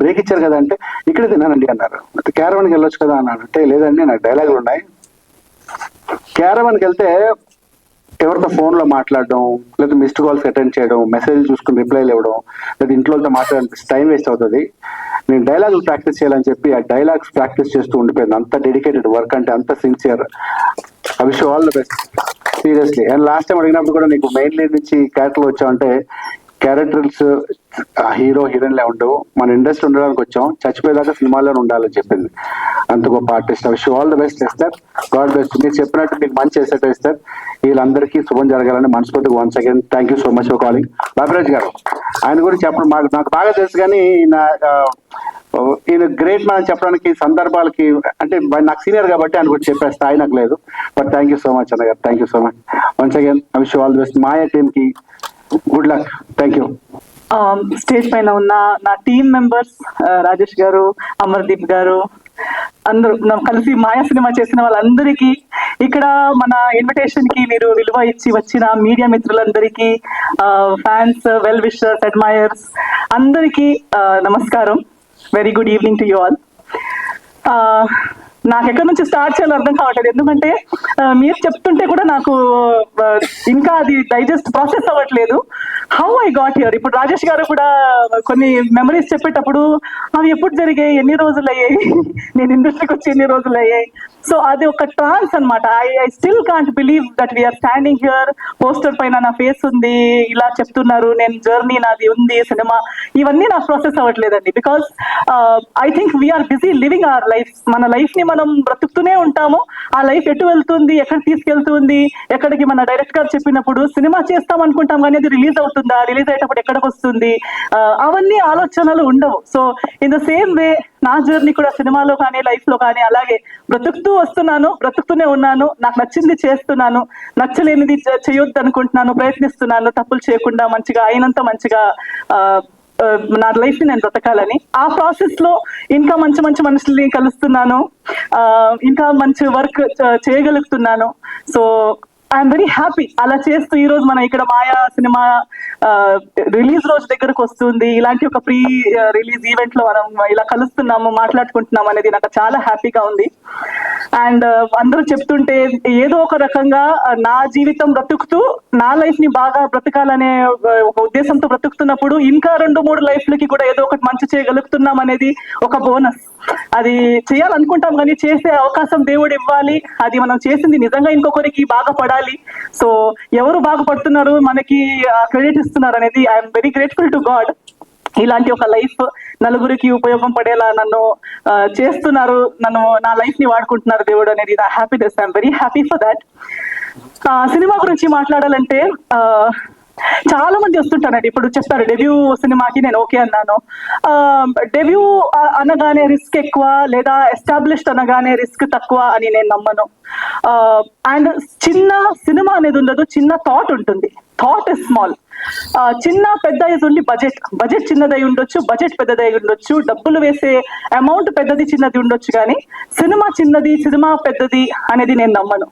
బ్రేక్ ఇచ్చారు కదా అంటే ఇక్కడే తిన్నానండి అన్నారు. క్యారవన్కి వెళ్ళొచ్చు కదా అన్నారు. అంటే లేదండి నాకు డైలాగులు ఉన్నాయి. క్యారవన్కి వెళ్తే ఎవరితో ఫోన్లో మాట్లాడడం, లేదా మిస్డ్ కాల్స్ అటెండ్ చేయడం, మెసేజ్ చూసుకుని రిప్లైలు ఇవ్వడం, లేదా ఇంట్లోతో మాట్లాడాలని టైం వేస్ట్ అవుతుంది. నేను డైలాగులు ప్రాక్టీస్ చేయాలని చెప్పి ఆ డైలాగ్స్ ప్రాక్టీస్ చేస్తూ ఉండిపోయింది. అంత డెడికేటెడ్ వర్క్ అంటే అంత sincere. I wish all the best seriously. And last time అడిగినప్పుడు కూడా నీకు మెయిన్ లీడ్ నుంచి క్యారెక్టర్లు వచ్చావంటే క్యారెక్టర్స్ హీరో హీరోయిన్లే ఉండవు, మన ఇండస్ట్రీ ఉండడానికి వచ్చాం, చచ్చిపోయేదాకా సినిమాలోనే ఉండాలని చెప్పింది. అంత గొప్ప artist. Wish all the best ఇస్తారు. God best. మీరు చెప్పినట్టు మీకు మంచి ఎసెట్ ఇస్తారు. వీళ్ళందరికీ శుభం జరగాలని మనస్ఫూర్తిగా once again thank you so much for calling. Baburaj గారు ఆయన గురించి చెప్పడం నాకు బాగా తెలుసు, కానీ ఈయన గ్రేట్ మ్యాన్ చెప్పడానికి సందర్భాలకి అంటే నాకు సీనియర్ కాబట్టి ఆయన గురించి చెప్పే స్థాయి నాకు లేదు. But thank you so much అన్న గారు. Thank you so much once again. I wish all the best. Maya team కి good luck. Thank you. Stage పైన ఉన్న నా టీమ్ మెంబర్స్ రాజేష్ గారు, అమర్దీప్ గారు, అందరూ కలిసి మాయా సినిమా చేసిన వాళ్ళందరికీ, ఇక్కడ మన ఇన్విటేషన్ కి మీరు విలువ ఇచ్చి వచ్చిన మీడియా మిత్రులందరికీ, ఫ్యాన్స్, వెల్ విషర్స్, అడ్మైయర్స్ అందరికీ నమస్కారం. Very good evening to you all. నాకు ఎక్కడి నుంచి స్టార్ట్ చేయాలో అర్థం కావట్లేదు, ఎందుకంటే మీరు చెప్తుంటే కూడా నాకు ఇంకా అది డైజెస్ట్ ప్రాసెస్ అవ్వట్లేదు. How I got here. ఇప్పుడు రాజేష్ గారు కూడా కొన్ని మెమరీస్ చెప్పేటప్పుడు అవి ఎప్పుడు జరిగాయి, ఎన్ని రోజులు అయ్యాయి, నేను ఇండస్ట్రీకి వచ్చి ఎన్ని రోజులు అయ్యాయి. సో అది ఒక ట్రాన్స్ అనమాట. I still can't believe that we're standing here. Poster పైన నా ఫేస్ ఉంది, ఇలా చెప్తున్నారు, నేను జర్నీ నాది ఉంది, సినిమా, ఇవన్నీ నాకు ప్రాసెస్ అవ్వట్లేదండి. Because I think we're busy living our life. మన లైఫ్ ని మనం బ్రతుకుతూనే ఉంటాము. ఆ లైఫ్ ఎటు వెళ్తుంది, ఎక్కడ తీసుకెళ్తుంది, ఎక్కడికి మన డైరెక్ట్ గారు చెప్పినప్పుడు సినిమా చేస్తాం అనుకుంటాం, కానీ అది రిలీజ్ అవుతుందా, రిలీజ్ అయ్యేటప్పుడు ఎక్కడికి వస్తుంది, అవన్నీ ఆలోచనలు ఉండవు. So in the same way నా జర్నీ కూడా సినిమాలో కానీ లైఫ్ లో కానీ అలాగే బ్రతుకుతూ వస్తున్నాను, బ్రతుకుతూనే ఉన్నాను. నాకు నచ్చింది చేస్తున్నాను, నచ్చలేనిది చేయొద్దు అనుకుంటున్నాను, ప్రయత్నిస్తున్నాను తప్పులు చేయకుండా మంచిగా అయినంత మంచిగా నా లైఫ్ ని నేను బ్రతకాలని. ఆ ప్రాసెస్ లో ఇంకా మంచి మంచి మనుషుల్ని కలుస్తున్నాను, ఇంకా మంచి వర్క్ చేయగలుగుతున్నాను. So I'm very happy. అలా చేస్తూ ఈ రోజు మనం ఇక్కడ మాయా సినిమా రిలీజ్ రోజు దగ్గరకు వస్తుంది, ఇలాంటి ఒక ప్రీ రిలీజ్ ఈవెంట్ లో మనం ఇలా కలుస్తున్నాము, మాట్లాడుకుంటున్నాం అనేది నాకు చాలా హ్యాపీగా ఉంది. అండ్ అందరూ చెప్తుంటే ఏదో ఒక రకంగా నా జీవితం బ్రతుకుతూ నా లైఫ్ ని బాగా బ్రతకాలనే ఒక ఉద్దేశంతో బ్రతుకుతున్నప్పుడు ఇంకా 2-3 లైఫ్లకి కూడా ఏదో ఒకటి మంచి చేయగలుగుతున్నాం అనేది ఒక బోనస్. అది చేయాలనుకుంటాం కానీ చేసే అవకాశం దేవుడు ఇవ్వాలి. అది మనం చేసింది నిజంగా ఇంకొకరికి బాగుపడాలి. సో ఎవరు బాగుపడుతున్నారు, మనకి క్రెడిట్ ఇస్తున్నారు అనేది I'm very grateful to God. ఇలాంటి ఒక లైఫ్ నలుగురికి ఉపయోగం పడేలా నన్ను చేస్తున్నారు, నా లైఫ్ ని వాడుకుంటున్నారు దేవుడు అనేది నా happiness. I'm very happy for that. Cinema గురించి మాట్లాడాలంటే చాలా మంది వస్తుంటారండి. ఇప్పుడు చెప్పారు డెబ్యూ సినిమాకి నేను ఓకే అన్నాను. డెబ్యూ అనగానే రిస్క్ ఎక్కువ, లేదా ఎస్టాబ్లిష్డ్ అనగానే రిస్క్ తక్కువ అని నేను నమ్మను. అండ్ చిన్న సినిమా అనేది ఉండదు, చిన్న థాట్ ఉంటుంది. Thought is small. చిన్న పెద్ద ఉండి బడ్జెట్ చిన్నదై ఉండొచ్చు, బడ్జెట్ పెద్దదై ఉండొచ్చు, డబ్బులు వేసే అమౌంట్ పెద్దది చిన్నది ఉండొచ్చు, కానీ సినిమా చిన్నది, సినిమా పెద్దది అనేది నేను నమ్మను.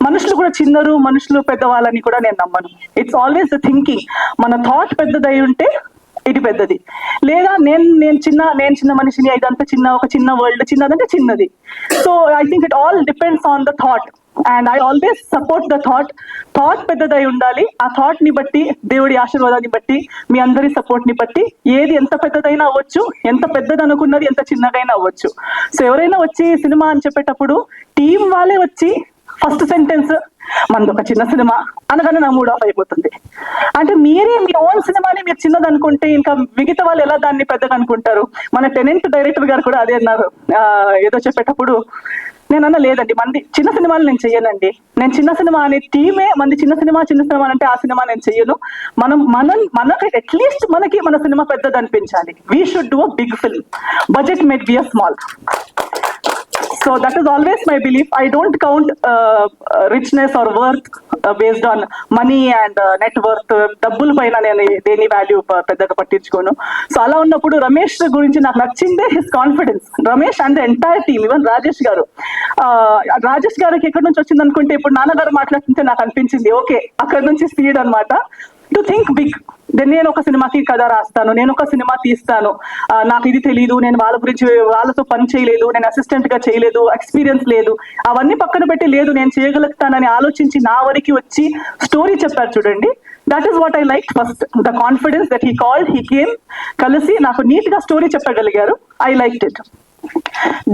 మనుషులు కూడా చిన్నరు, మనుషులు పెద్దవాళ్ళని కూడా నేను నమ్మను. It's always the thinking. మన థాట్ పెద్దదై ఉంటే ఇది పెద్దది, లేదా నేను చిన్న మనిషిని, ఇదంతా ఒక చిన్న వరల్డ్, చిన్నదంటే చిన్నది. So I think it all depends on the thought. And I always support the thought పెద్దదై ఉండాలి. ఆ థాట్ ని బట్టి, దేవుడి ఆశీర్వాదాన్ని బట్టి, మీ అందరి సపోర్ట్ ని బట్టి ఏది ఎంత పెద్దదైనా అవ్వచ్చు, ఎంత పెద్దది అనుకున్నది ఎంత చిన్నదైనా అవ్వచ్చు. సో ఎవరైనా వచ్చి సినిమా అని చెప్పేటప్పుడు టీం వాళ్ళే వచ్చి ఫస్ట్ సెంటెన్స్ మనది ఒక చిన్న సినిమా అనగానే నా మూడ్ ఆఫ్ అయిపోతుంది. అంటే మీరే మీ ఓన్ సినిమాని మీరు చిన్నది అనుకుంటే ఇంకా మిగతా వాళ్ళు ఎలా దాన్ని పెద్దగా అనుకుంటారు? మన టెనెంట్ డైరెక్టర్ గారు కూడా అదే అన్నారు ఏదో చెప్పేటప్పుడు. నేను అన్న లేదండి, మంది చిన్న సినిమాలు నేను చెయ్యనండి. నేను చిన్న సినిమా అనే టీమే మంది చిన్న సినిమా అంటే ఆ సినిమా నేను చెయ్యను. మనకి అట్లీస్ట్ మనకి మన సినిమా పెద్దది అనిపించాలి. We should do a big film. Budget might be a small. So that is always my belief. I don't count richness or worth based on money and net worth. డబ్బుల పైన నేను దేని value పెద్దగా పట్టించుకోను. So అలా ఉన్నప్పుడు రమేష్ గురించి నాకు నచ్చిందే his confidence. Ramesh and the entire team, even Rajesh గారు. రాజేష్ గారికి ఎక్కడి నుంచి వచ్చింది అనుకుంటే, ఇప్పుడు నాన్నగారు మాట్లాడుతుంటే నాకు అనిపించింది ఓకే అక్కడ నుంచి సీడ్ అనమాట. To think big. నేను ఒక సినిమాకి కథ రాస్తాను, నేను ఒక సినిమా తీస్తాను, నాకు ఇది తెలియదు, నేను వాళ్ళ గురించి వాళ్ళతో పని చేయలేదు, నేను అసిస్టెంట్ గా చేయలేదు, ఎక్స్పీరియన్స్ లేదు, అవన్నీ పక్కన పెట్టి లేదు నేను చేయగలుగుతానని ఆలోచించి నా వరకు వచ్చి స్టోరీ చెప్పారు చూడండి. That is what I like first, the confidence that he called, he came, కలిసి నాకు నీట్ గా స్టోరీ చెప్పగలిగారు. I liked it.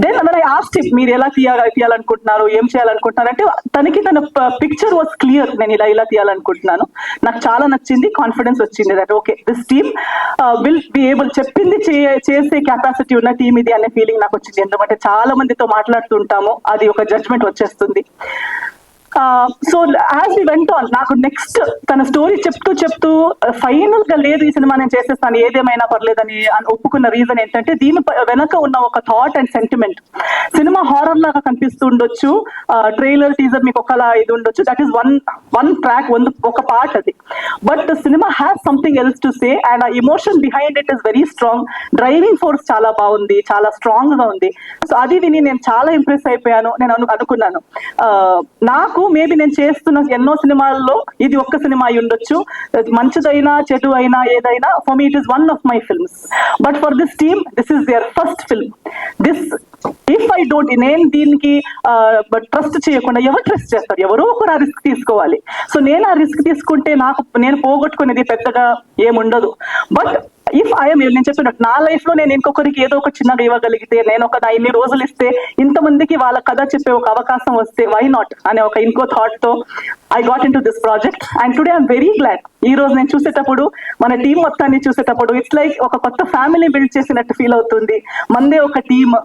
Then when I asked him, మీరు ఎలా తీయాలనుకుంటున్నారు, ఏం చేయాలనుకుంటున్నారు అంటే, తనకి తన పిక్చర్ వాజ్ క్లియర్, నేను ఇలా తీయాలనుకుంటున్నాను. నాకు చాలా నచ్చింది, కాన్ఫిడెన్స్ వచ్చింది that okay this team will be able, చెప్పింది చేసే కెపాసిటీ ఉన్న టీమ్ ఇది అనే ఫీలింగ్ నాకు వచ్చింది. ఎందుకంటే చాలా మందితో మాట్లాడుతుంటాము, అది ఒక జడ్జ్మెంట్ వచ్చేస్తుంది. So as we went on, నాకు నెక్స్ట్ తన స్టోరీ చెప్తూ ఫైనల్ గా లేదు ఈ సినిమా నేను చేసేస్తాను ఏదేమైనా పర్లేదని ఒప్పుకున్న రీజన్ ఏంటంటే, దీని వెనక ఉన్న ఒక thought and sentiment. Cinema horror లాగా కనిపిస్తూ ఉండొచ్చు, ట్రైలర్ టీజర్ మీకు ఒకలా ఇది ఉండొచ్చు, దట్ ఈస్ వన్ ట్రాక్, ఒక పార్ట్ అది. But cinema has something else to say and ఆ emotion behind it is very strong. Driving force చాలా బాగుంది, చాలా స్ట్రాంగ్ గా ఉంది. సో అది విని నేను చాలా ఇంప్రెస్ అయిపోయాను. నేను అనుకున్నాను నాకు మేబీ నేను చేస్తున్న ఎన్నో సినిమాల్లో ఇది ఒక్క సినిమా అయి ఉండొచ్చు, మంచిదైనా చెడు అయినా ఏదైనా, for me it is one of my films. But for this team this is their first film. This if I don't, నేను దీనికి ట్రస్ట్ చేయకుండా ఎవరు ట్రస్ట్ చేస్తారు? ఎవరో ఒకరు ఆ రిస్క్ తీసుకోవాలి. సో నేను ఆ రిస్క్ తీసుకుంటే నేను పోగొట్టుకునేది పెద్దగా ఏముండదు. బట్ ఇఫ్ ఐఎమ్, నేను చెప్పినట్టు నా లైఫ్ లో నేను ఇంకొకరికి ఏదో ఒక చిన్నగా ఇవ్వగలిగితే, నేను ఒక ఇన్ని రోజులు ఇస్తే ఇంతమందికి వాళ్ళ కథ చెప్పే ఒక అవకాశం వస్తే వై నాట్ అనే ఒక ఇంకో థాట్ తో I got in to this project. And today I'm very glad. ఈ రోజు నేను చూసేటప్పుడు, మన టీం మొత్తాన్ని చూసేటప్పుడు ఇట్స్ లైక్ ఒక కొత్త ఫ్యామిలీ బిల్డ్ చేసినట్టు ఫీల్ అవుతుంది. మందే ఒక టీమ్,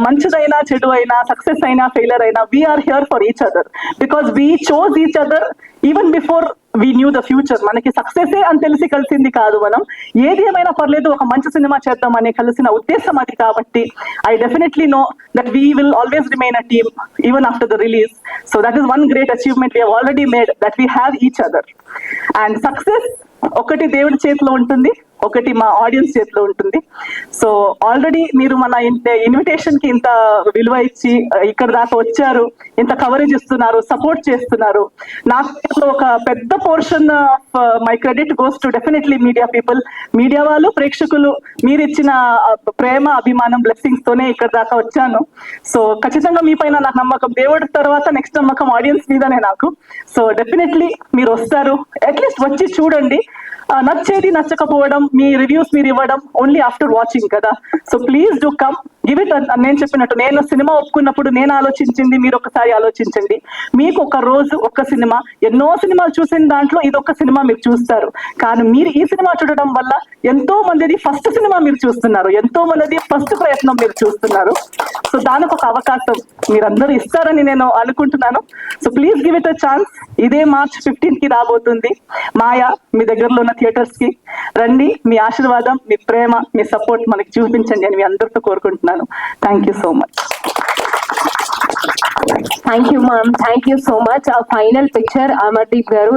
మంచిదైనా చెడు అయినా, సక్సెస్ అయినా ఫెయిలర్ అయినా, we're here for each other because we chose each other even before we knew the future. మనకి సక్సెసే అని తెలిసి కలిసింది కాదు, మనం ఏది ఏమైనా పర్లేదు ఒక మంచి సినిమా చేద్దాం అనే కలిసిన ఉద్దేశం అది. కాబట్టి I definitely know that we will always remain a team even after the release. So that is one great achievement we have already made, that we have each other. And success ఒకటి దేవుడి చేతిలో ఉంటుంది, ఒకటి మా audience చేతిలో ఉంటుంది. So already మీరు మన ఇన్విటేషన్ కి ఇంత విలువ ఇచ్చి ఇక్కడ దాకా వచ్చారు, ఇంత కవరేజ్ ఇస్తున్నారు, సపోర్ట్ చేస్తున్నారు. నాకు ఒక పెద్ద portion of my credit goes to definitely media people. Media వాళ్ళు, ప్రేక్షకులు, మీరు ఇచ్చిన ప్రేమ, అభిమానం, బ్లెస్సింగ్స్ తోనే ఇక్కడ దాకా వచ్చాను. సో ఖచ్చితంగా మీ పైన నాకు నమ్మకం, దేవుడి తర్వాత నెక్స్ట్ నమ్మకం ఆడియన్స్ మీదనే నాకు. సో డెఫినెట్లీ మీరు వస్తారు, అట్లీస్ట్ వచ్చి చూడండి. నచ్చేది నచ్చకపోవడం, మీ రివ్యూస్ మీరు ఇవ్వడం ఓన్లీ ఆఫ్టర్ వాచింగ్ కదా. So please do come, give it. నేను చెప్పినట్టు, నేను సినిమా ఒప్పుకున్నప్పుడు నేను ఆలోచించింది మీరు ఒకసారి ఆలోచించండి. మీకు ఒక రోజు ఒక్క సినిమా, ఎన్నో సినిమాలు చూసిన దాంట్లో ఇది ఒక సినిమా మీరు చూస్తారు, కానీ మీరు ఈ సినిమా చూడడం వల్ల ఎంతో మందిది ఫస్ట్ సినిమా మీరు చూస్తున్నారు, ఎంతో మందిది ఫస్ట్ ప్రయత్నం మీరు చూస్తున్నారు. సో దానికి ఒక అవకాశం మీరందరూ ఇస్తారని నేను అనుకుంటున్నాను. So please give it a chance. ఇదే March 15 కి రాబోతుంది మాయా, మీ దగ్గరలో ఉన్న థియేటర్స్ కి రండి. మీ ఆశీర్వాదం, మీ ప్రేమ, మీ సపోర్ట్ మనకి చూపించండి అని మీ అందరితో కోరుకుంటున్నాను. Thank you so much. Thank you ma'am, thank you so much. Final picture Amardeep గారు.